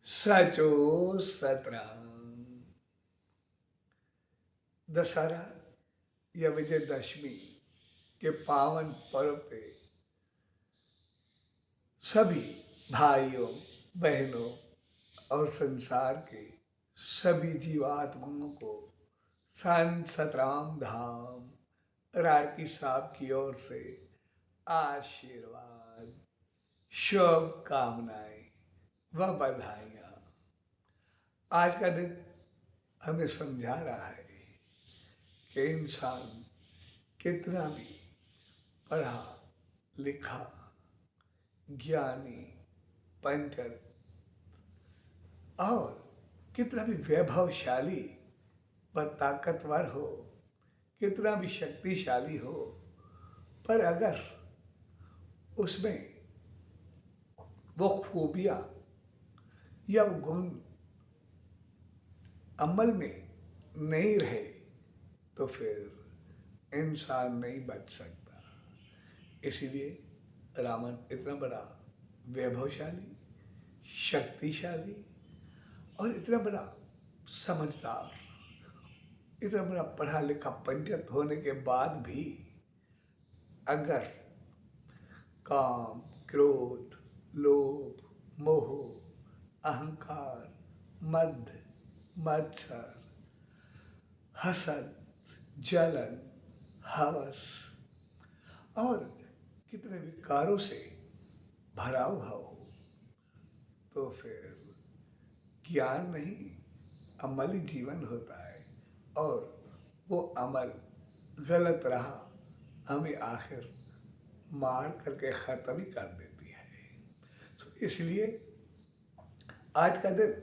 सचो सतराम। दशहरा या विजयदशमी के पावन पर्व पे सभी भाइयों बहनों और संसार के सभी जीवात्माओं को संत सतराम धाम रारकी साहब की ओर से आशीर्वाद, शुभ कामनाएं व बधाइयाँ। आज का दिन हमें समझा रहा है कि इंसान कितना भी पढ़ा लिखा, ज्ञानी, पंडित और कितना भी वैभवशाली व ताकतवर हो, कितना भी शक्तिशाली हो, पर अगर उसमें वो खूबियाँ या वो गुण अमल में नहीं रहे तो फिर इंसान नहीं बच सकता। इसीलिए रावण इतना बड़ा वैभवशाली, शक्तिशाली और इतना बड़ा समझदार, इतना बड़ा पढ़ा लिखा पंडित होने के बाद भी अगर काम, क्रोध, लोभ, मोह, अहंकार, मद, मत्सर, हसद, जलन, हवस और कितने विकारों से भरा हुआ हो तो फिर ज्ञान नहीं, अमली जीवन होता है और वो अमल गलत रहा हमें आखिर मार करके ख़त्म ही कर देती है। तो इसलिए आज का दिन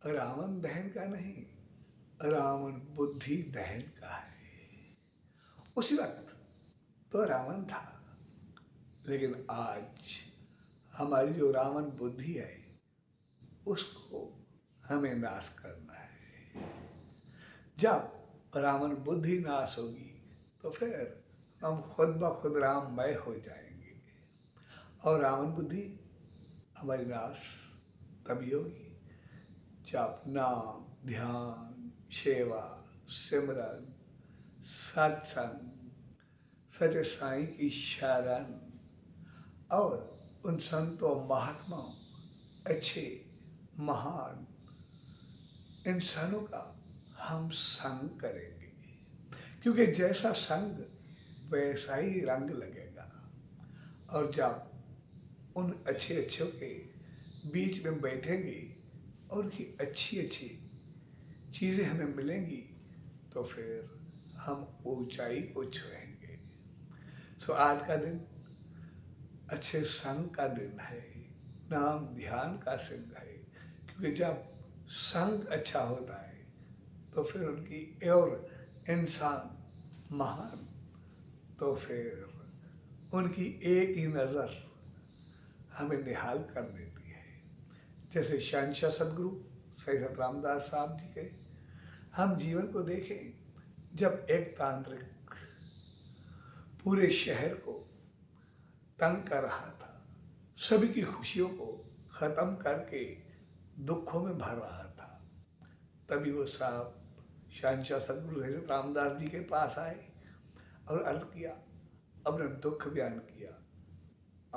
रावण दहन का नहीं, रावण बुद्धि दहन का है। उसी वक्त तो रावण था, लेकिन आज हमारी जो रावण बुद्धि है उसको हमें नाश करना है। जब रावण बुद्धि नाश होगी तो फिर हम खुद ब खुद राममय हो जाएंगे और रावण बुद्धि हमारी नाश तभी होगी जब नाम, ध्यान, सेवा, सिमरन, सत्संग, सच्चे साईं की शरण और उन संतों, महात्माओं, अच्छे महान इंसानों का हम संग करेंगे, क्योंकि जैसा संग वैसा ही रंग लगेगा। और जब उन अच्छे अच्छों के बीच में बैठेंगे और उनकी अच्छी अच्छी चीज़ें हमें मिलेंगी तो फिर हम ऊंचाई को छुएंगे। सो आज का दिन अच्छे संग का दिन है, नाम ध्यान का संग है, क्योंकि जब संग अच्छा होता है तो फिर उनकी और इंसान महान, तो फिर उनकी एक ही नज़र हमें निहाल कर देती है। जैसे शहंशाह सदगुरु सही सत रामदास साहब जी के हम जीवन को देखें, जब एक तांत्रिक पूरे शहर को तंग कर रहा था, सभी की खुशियों को ख़त्म करके दुखों में भर रहा था, तभी वो साहब शहंशाह सदगुरु सही सत रामदास जी के पास आए और अर्ज किया, अपना दुख बयान किया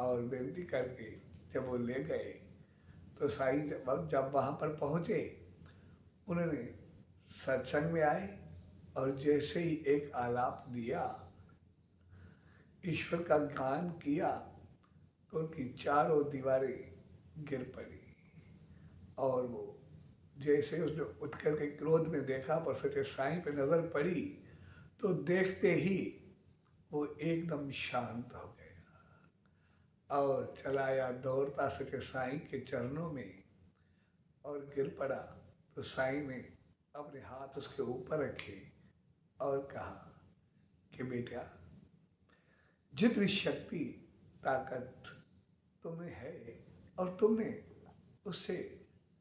और बेनती करके जब वो ले गए तो साईं जब वहाँ पर पहुँचे, उन्होंने सत्संग में आए और जैसे ही एक आलाप दिया, ईश्वर का गान किया, तो उनकी चारों दीवारें गिर पड़ी और वो जैसे उसने उठ करके क्रोध में देखा पर सच्चे साईं पे नज़र पड़ी तो देखते ही वो एकदम शांत हो गया और चला आया दौड़ता सच्चे साईं के चरणों में और गिर पड़ा। तो साईं ने अपने हाथ उसके ऊपर रखे और कहा कि बेटा, जितनी शक्ति ताकत तुम्हें है और तुमने उससे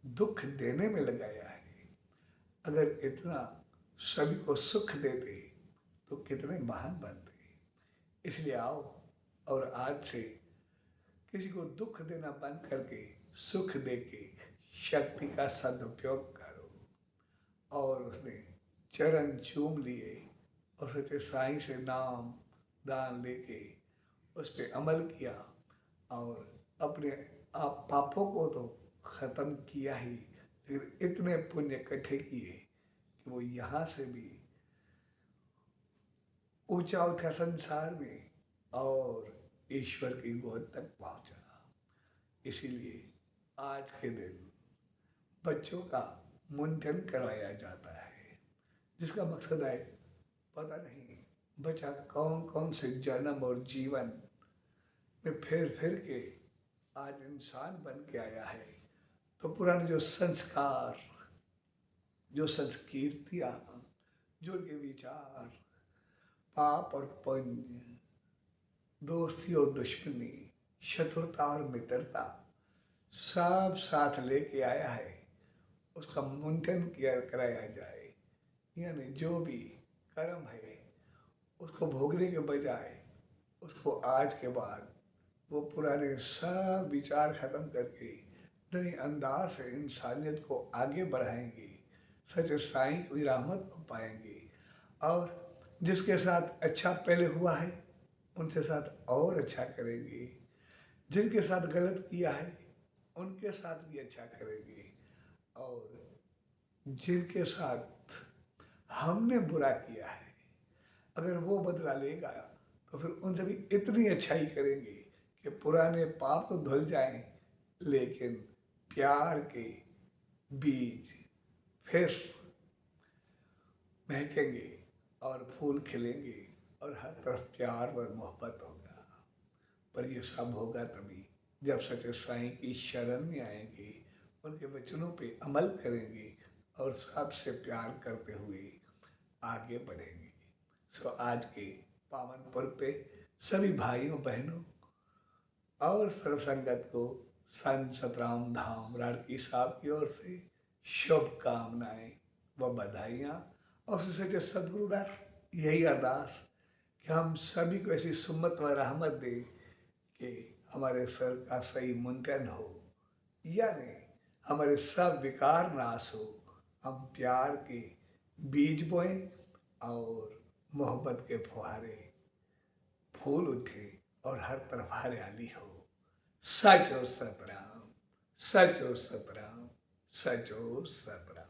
दुख देने में लगाया है, अगर इतना सभी को सुख देते तो कितने महान बनते। इसलिए आओ और आज से किसी को दुख देना बंद करके सुख दे के शक्ति का सदुपयोग करो। और उसने चरण चूम लिए और सच्चे साईं से नाम दान लेके उस पर अमल किया और अपने आप पापों को तो खत्म किया ही, लेकिन इतने पुण्य इकट्ठे किए कि वो यहाँ से भी ऊंचा उठा संसार में और ईश्वर की गोद तक पहुंचा। इसीलिए आज के दिन बच्चों का मुंडन करवाया जाता है, जिसका मकसद है पता नहीं बच्चा कौन कौन से जन्म और जीवन में फिर फिर के आज इंसान बन के आया है। तो पुराने जो संस्कार, जो संस्कृतियाँ, जो उनके विचार, पाप और पुण्य, दोस्ती और दुश्मनी, शत्रुता और मित्रता सब साथ लेके आया है, उसका मुंडन किया कराया जाए। यानी जो भी कर्म है उसको भोगने के बजाय उसको आज के बाद वो पुराने सब विचार खत्म करके नए अंदाज से इंसानियत को आगे बढ़ाएंगे, सच साईं की रहमत को पाएंगे और जिसके साथ अच्छा पहले हुआ है उनके साथ और अच्छा करेंगे, जिनके साथ गलत किया है उनके साथ भी अच्छा करेंगे और जिनके साथ हमने बुरा किया है अगर वो बदला लेगा तो फिर उनसे भी इतनी अच्छाई करेंगे कि पुराने पाप तो धुल जाएं, लेकिन प्यार के बीज फिर महकेंगे और फूल खिलेंगे और हर तरफ प्यार और मोहब्बत होगा। पर ये सब होगा तभी जब सच्चे साईं की शरण में आएंगे, उनके वचनों पे अमल करेंगे और सबसे प्यार करते हुए आगे बढ़ेंगे। सो आज के पावन पर्व पे सभी भाइयों बहनों और सर्व संगत को संत सतराम धाम राड़की साहब की ओर से शुभकामनाएं व बधाइयाँ और सच्चे सदगुरुदार यही अरदास कि हम सभी को ऐसी सुम्मत व रहमत दे कि हमारे सर का सही मुंडन हो, यानी हमारे सब विकार नाश हो, हम प्यार के बीज बोएं और मोहब्बत के फुहारे फूल उठे और हर तरफ हरियाली हो। सच हो सतराम, सच हो सतराम, सच हो सतराम।